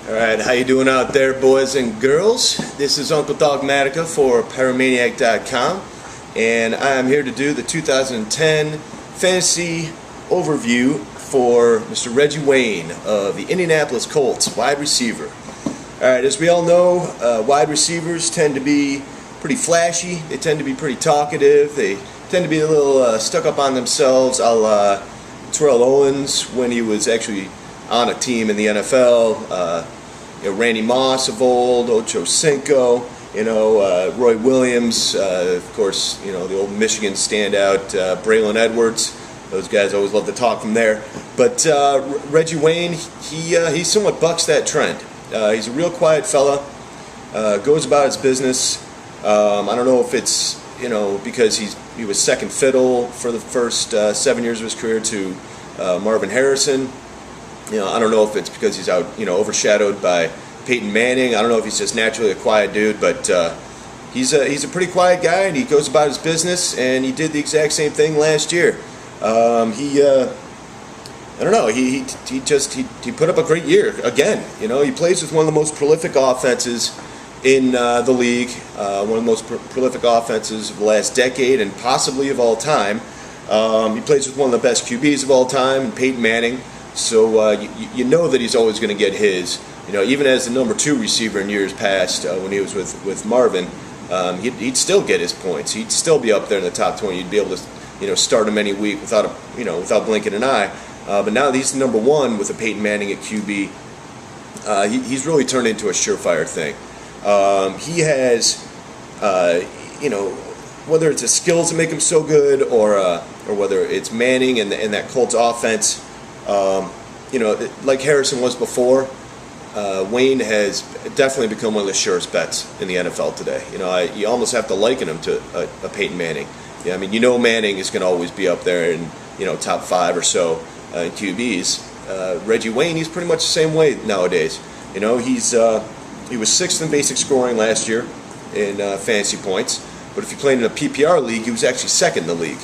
Alright, how you doing out there, boys and girls? This is Uncle Dogmatica for Pyromaniac.com, and I am here to do the 2010 fantasy overview for Mr. Reggie Wayne of the Indianapolis Colts, wide receiver. Alright, as we all know, wide receivers tend to be pretty flashy, they tend to be pretty talkative, they tend to be a little stuck up on themselves, a la Terrell Owens when he was actually on a team in the NFL, Randy Moss of old, Ocho Cinco, Roy Williams, of course, the old Michigan standout, Braylon Edwards. Those guys always love to talk from there. But Reggie Wayne, he somewhat bucks that trend. He's a real quiet fella, goes about his business. I don't know if it's because he was second fiddle for the first 7 years of his career to Marvin Harrison. I don't know if it's because he's out, overshadowed by Peyton Manning. I don't know if he's just naturally a quiet dude, but he's a pretty quiet guy, and he goes about his business, and he did the exact same thing last year. I don't know, he put up a great year again. He plays with one of the most prolific offenses in the league, one of the most prolific offenses of the last decade and possibly of all time. He plays with one of the best QBs of all time, Peyton Manning. So you know that he's always going to get his. Even as the number 2 receiver in years past, when he was with Marvin, he'd still get his points. He'd still be up there in the top 20. You'd be able to start him any week without without blinking an eye. But now that he's number 1 with a Peyton Manning at QB, he's really turned into a surefire thing. He has, whether it's his skills that make him so good, or whether it's Manning and that Colts offense. Like Harrison was before, Wayne has definitely become one of the surest bets in the NFL today. You almost have to liken him to a Peyton Manning. Yeah, I mean, Manning is going to always be up there in top 5 or so in QBs. Reggie Wayne, he's pretty much the same way nowadays. He was 6th in basic scoring last year in fantasy points, but if you played in a PPR league, he was actually 2nd in the league.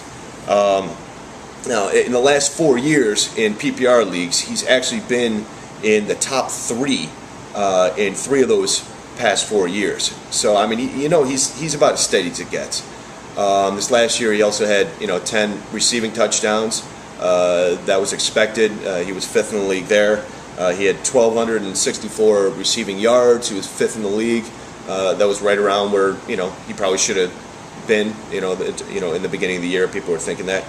Now, in the last 4 years in PPR leagues, he's actually been in the top 3 in 3 of those past 4 years. So, I mean, he's about as steady as it gets. This last year, he also had 10 receiving touchdowns. That was expected. He was 5th in the league there. He had 1,264 receiving yards. He was 5th in the league. That was right around where he probably should have been. In the beginning of the year, people were thinking that.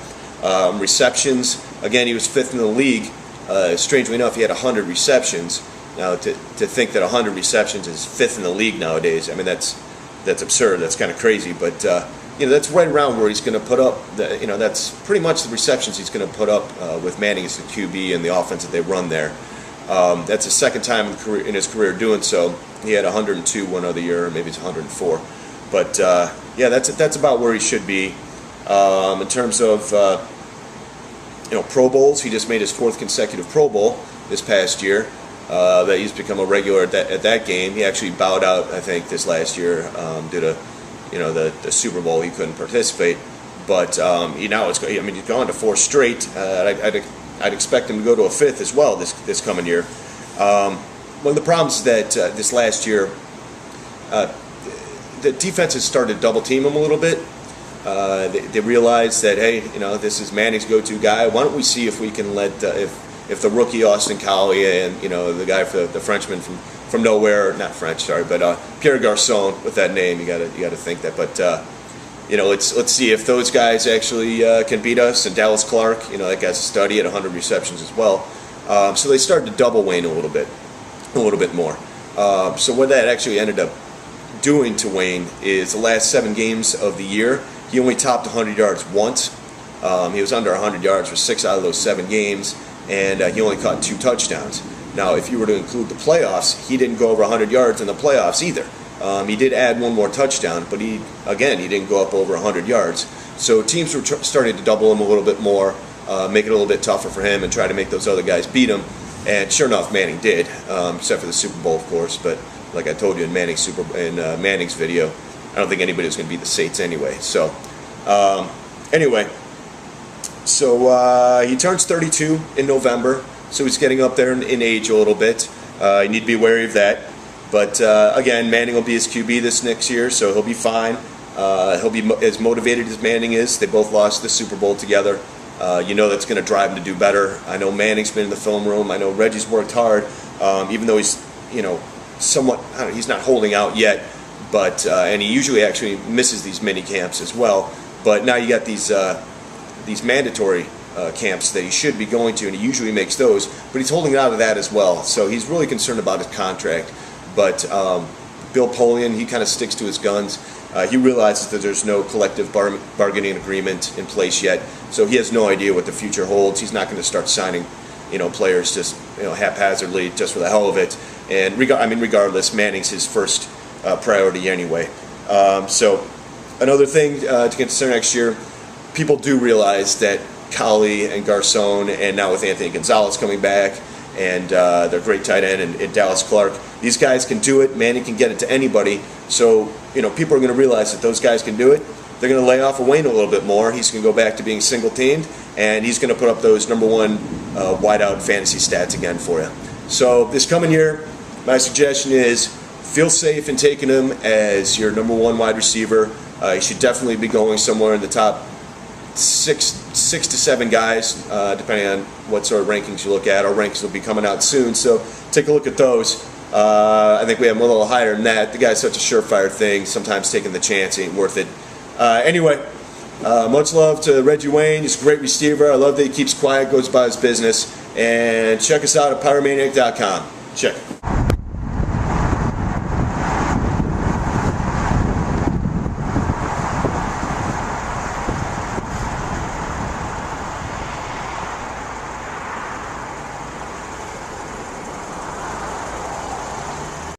Receptions, again, he was 5th in the league. Strangely enough, he had 100 receptions. Now, to think that 100 receptions is 5th in the league nowadays, I mean, that's absurd. That's kind of crazy. But that's right around where he's going to put up. That's pretty much the receptions he's going to put up with Manning as the QB and the offense that they run there. That's his 2nd time in his career doing so. He had 102 one other year, or maybe it's 104. But yeah, that's about where he should be. In terms of Pro Bowls, he just made his 4th consecutive Pro Bowl this past year. That he's become a regular at that game. He actually bowed out, I think, this last year due to the Super Bowl. He couldn't participate, but he's gone to 4 straight. I'd expect him to go to a 5th as well this coming year. One of the problems is that this last year, the defense has started to double team him a little bit. They realized that, hey, this is Manning's go-to guy. Why don't we see if we can let if the rookie Austin Collier and the guy for the Frenchman from nowhere, not French, sorry, but Pierre Garçon with that name, you got to think that. But let's see if those guys actually can beat us. And Dallas Clark, that guy's a study at 100 receptions as well. So they started to double Wayne a little bit more. So what that actually ended up doing to Wayne is the last 7 games of the year, he only topped 100 yards once. He was under 100 yards for 6 out of those 7 games, and he only caught 2 touchdowns. Now, if you were to include the playoffs, he didn't go over 100 yards in the playoffs either. He did add 1 more touchdown, but he didn't go up over 100 yards. So teams were starting to double him a little bit more, make it a little bit tougher for him, and try to make those other guys beat him. And sure enough, Manning did, except for the Super Bowl, of course. But like I told you in Manning's video, I don't think anybody was going to beat the Saints anyway. So, he turns 32 in November, so he's getting up there in age a little bit. You need to be wary of that. But again, Manning will be his QB this next year, so he'll be fine. He'll be as motivated as Manning is. They both lost the Super Bowl together. You know that's going to drive him to do better. I know Manning's been in the film room. I know Reggie's worked hard, even though he's, somewhat, he's not holding out yet. But and he usually actually misses these mini camps as well. But now you got these mandatory camps that he should be going to, and he usually makes those. But he's holding out of that as well. So he's really concerned about his contract. But Bill Polian, he kind of sticks to his guns. He realizes that there's no collective bargaining agreement in place yet, so he has no idea what the future holds. He's not going to start signing, players just haphazardly, just for the hell of it. And regardless, Manning's his first priority anyway. So another thing to consider next year, people do realize that Collie and Garcon, and now with Anthony Gonzalez coming back, and their great tight end and Dallas Clark, these guys can do it. Manning can get it to anybody. So people are going to realize that those guys can do it. They're going to lay off of Wayne a little bit more. He's going to go back to being single-teamed, and he's going to put up those #1 wideout fantasy stats again for you. So this coming year, my suggestion is feel safe in taking him as your #1 wide receiver. You should definitely be going somewhere in the top six to seven guys, depending on what sort of rankings you look at. Our rankings will be coming out soon, so take a look at those. I think we have them a little higher than that. The guy's such a surefire thing. Sometimes taking the chance ain't worth it. Anyway, much love to Reggie Wayne. He's a great receiver. I love that he keeps quiet, goes about his business. And check us out at Pyromaniac.com. Check.